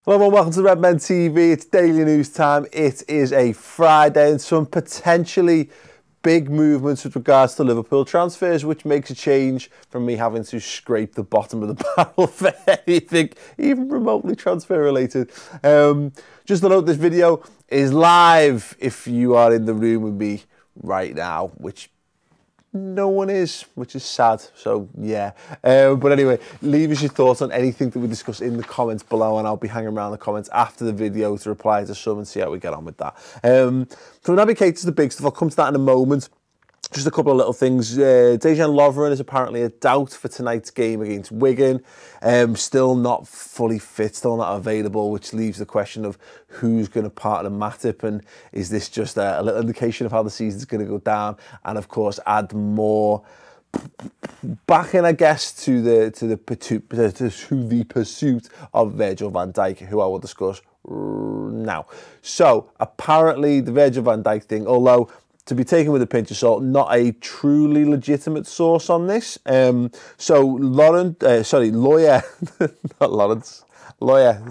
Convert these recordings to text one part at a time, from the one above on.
Hello everyone, welcome to Redmen TV. It's daily news time. It is a Friday and some potentially big movements with regards to Liverpool transfers, which makes a change from me having to scrape the bottom of the barrel for anything, even remotely transfer related. Just to note, this video is live if you are in the room with me right now, which no one is, which is sad. So yeah, but anyway, leave us your thoughts on anything that we discuss in the comments below, and I'll be hanging around the comments after the video to reply to some and see how we get on with that. So Naby Keita's the big stuff. I'll come to that in a moment. Just a couple of little things. Dejan Lovren is apparently a doubt for tonight's game against Wigan. Still not fully fit, still not available, which leaves the question of who's going to partner Matip, and is this just a little indication of how the season's going to go down? And of course, add more backing, I guess, to the pursuit of Virgil van Dijk, who I will discuss now. So apparently, the Virgil van Dijk thing, although to be taken with a pinch of salt, not a truly legitimate source on this. So lawyer, not Lawrence, lawyer,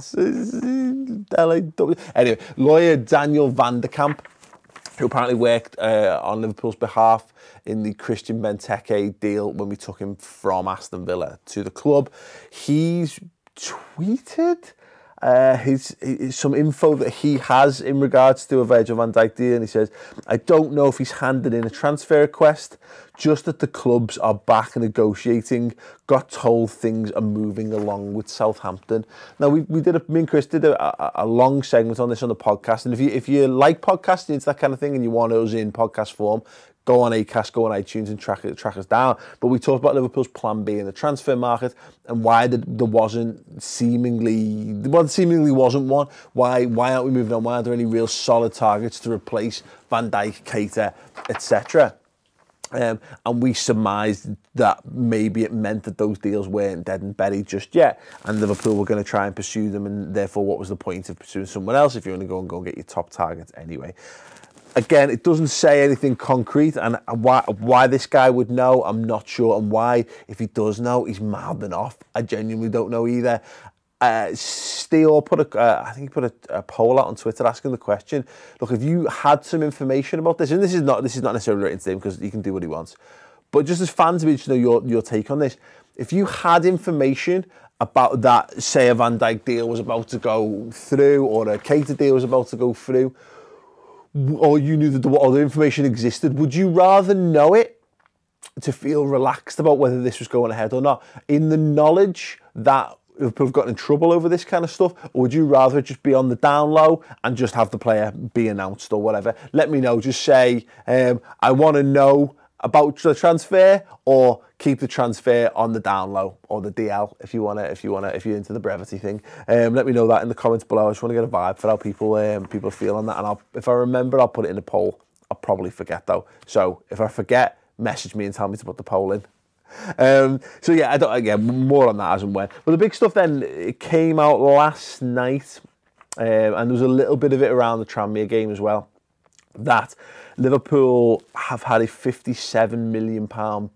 L-A-W. Anyway, lawyer Daniel van der Kamp, who apparently worked on Liverpool's behalf in the Christian Benteke deal when we took him from Aston Villa to the club. He's tweeted some info that he has in regards to a Virgil van Dijk deal, and he says, I don't know if he's handed in a transfer request, just that the clubs are back negotiating. Got told things are moving along with Southampton. Now, me and Chris did a long segment on this on the podcast, and if you like podcasting, it's that kind of thing, and you want us in podcast form, go on Acast, go on iTunes and track us down. But we talked about Liverpool's plan B in the transfer market and why there seemingly wasn't one. Why aren't we moving on? Why aren't there any real solid targets to replace Van Dijk, Keita, etc.? And we surmised that maybe it meant that those deals weren't dead and buried just yet, and Liverpool were going to try and pursue them, and therefore what was the point of pursuing someone else if you're going to go and get your top targets anyway? Again, it doesn't say anything concrete, and why this guy would know, I'm not sure, and why, if he does know, he's mouthing off. I genuinely don't know either. Steele I think he put a poll out on Twitter asking the question, look, if you had some information about this, and this is not necessarily written to him because he can do what he wants, but just as fans, we just know your take on this. If you had information about that, say a Van Dijk deal was about to go through, or a Keita deal was about to go through, or you knew that the other information existed, would you rather know it to feel relaxed about whether this was going ahead or not, in the knowledge that Liverpool have gotten in trouble over this kind of stuff, or would you rather just be on the down low and just have the player be announced or whatever? Let me know. Just say, I want to know about the transfer, or keep the transfer on the down low, or the DL if you're into the brevity thing. Let me know that in the comments below. I just want to get a vibe for how people feel on that, and if I remember, I'll put it in a poll. I'll probably forget though, so if I forget, message me and tell me to put the poll in. So yeah, more on that as and when. But the big stuff then, it came out last night, and there was a little bit of it around the Tranmere game as well, that Liverpool have had a £57 million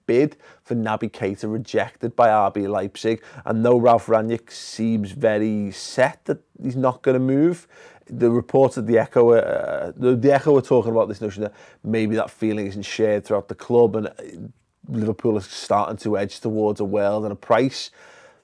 bid for Naby Keita rejected by RB Leipzig, and though Ralf Rangnick seems very set that he's not going to move, the reports of the Echo are talking about this notion that maybe that feeling isn't shared throughout the club, and Liverpool is starting to edge towards a world and a price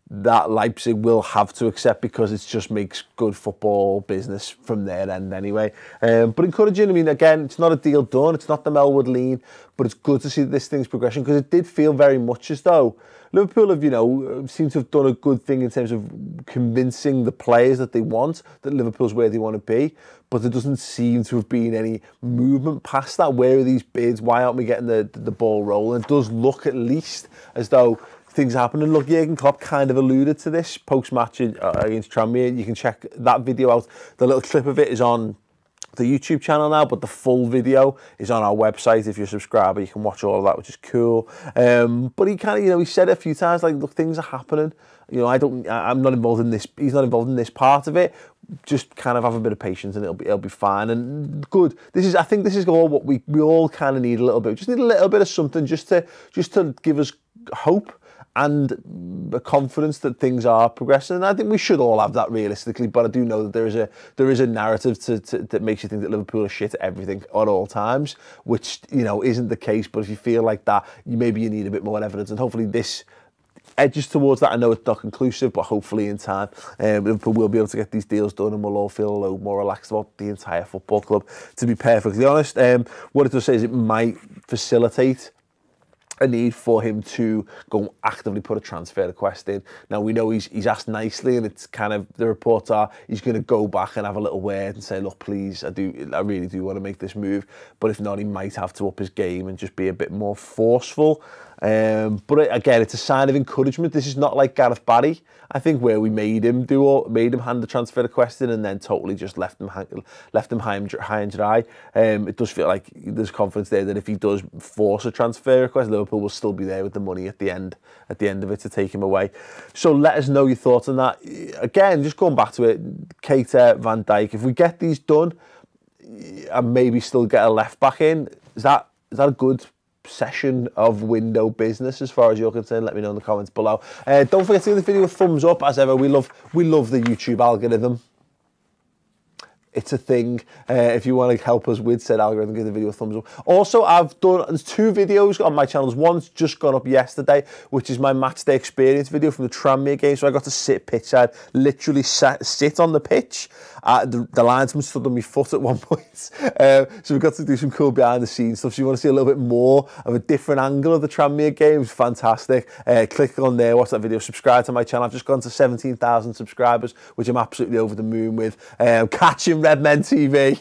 that Leipzig will have to accept, because it just makes good football business from their end anyway. But encouraging, I mean, again, it's not a deal done, it's not the Melwood lean, but it's good to see this thing's progression, because it did feel very much as though Liverpool have, seem to have done a good thing in terms of convincing the players that they want, that Liverpool's where they want to be, but there doesn't seem to have been any movement past that. Where are these bids? Why aren't we getting the ball rolling? It does look at least as though things happen. And look, Jurgen Klopp kind of alluded to this post-match against Tranmere. You can check that video out. The little clip of it is on the YouTube channel now, but the full video is on our website. If you're a subscriber, you can watch all of that, which is cool. But he kind of, he said it a few times, like, look, things are happening. I'm not involved in this. He's not involved in this part of it. Just kind of have a bit of patience, and it'll be fine. And good. I think this is all what we all kind of need a little bit. Just need a little bit of something, just to give us hope the confidence that things are progressing. And I think we should all have that realistically, but I do know that there is a narrative that makes you think that Liverpool are shit at everything at all times, which, you know, isn't the case. But if you feel like that, maybe you need a bit more evidence, and hopefully this edges towards that. I know it's not conclusive, but hopefully in time Liverpool will be able to get these deals done, and we'll all feel a little more relaxed about the entire football club, to be perfectly honest. What it does say is it might facilitate a need for him to go actively put a transfer request in. Now, we know he's asked nicely, and it's kind of, the reports are he's going to go back and have a little word and say, look, please, I really do want to make this move. But if not, he might have to up his game and just be a bit more forceful. But again, it's a sign of encouragement. This is not like Gareth Barry, I think, where we made him hand the transfer request in and then totally just left him high and dry. It does feel like there's confidence there that if he does force a transfer request, Liverpool will still be there with the money at the end of it to take him away. So let us know your thoughts on that. Again, just going back to it, Keita, Van Dijk, if we get these done and maybe still get a left back in, is that a good session of window business as far as you're concerned? Let me know in the comments below. Don't forget to give the video a thumbs up. As ever, we love the YouTube algorithm. It's a thing. If you want to help us with said algorithm, give the video a thumbs up. Also, there's 2 videos on my channels. One's just gone up yesterday, which is my matchday experience video from the Tranmere game. So I got to sit pitchside, literally sit on the pitch. The linesman stood on my foot at one point. So we got to do some cool behind the scenes stuff. So you want to see a little bit more of a different angle of the Tranmere game, it's fantastic. Click on there, watch that video, subscribe to my channel. I've just gone to 17,000 subscribers, which I'm absolutely over the moon with. Catching Redmen TV.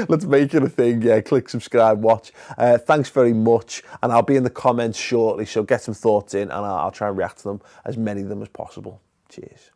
Let's make it a thing. Yeah, click subscribe, watch. Thanks very much, and I'll be in the comments shortly, so get some thoughts in and I'll try and react to them, as many of them as possible. Cheers.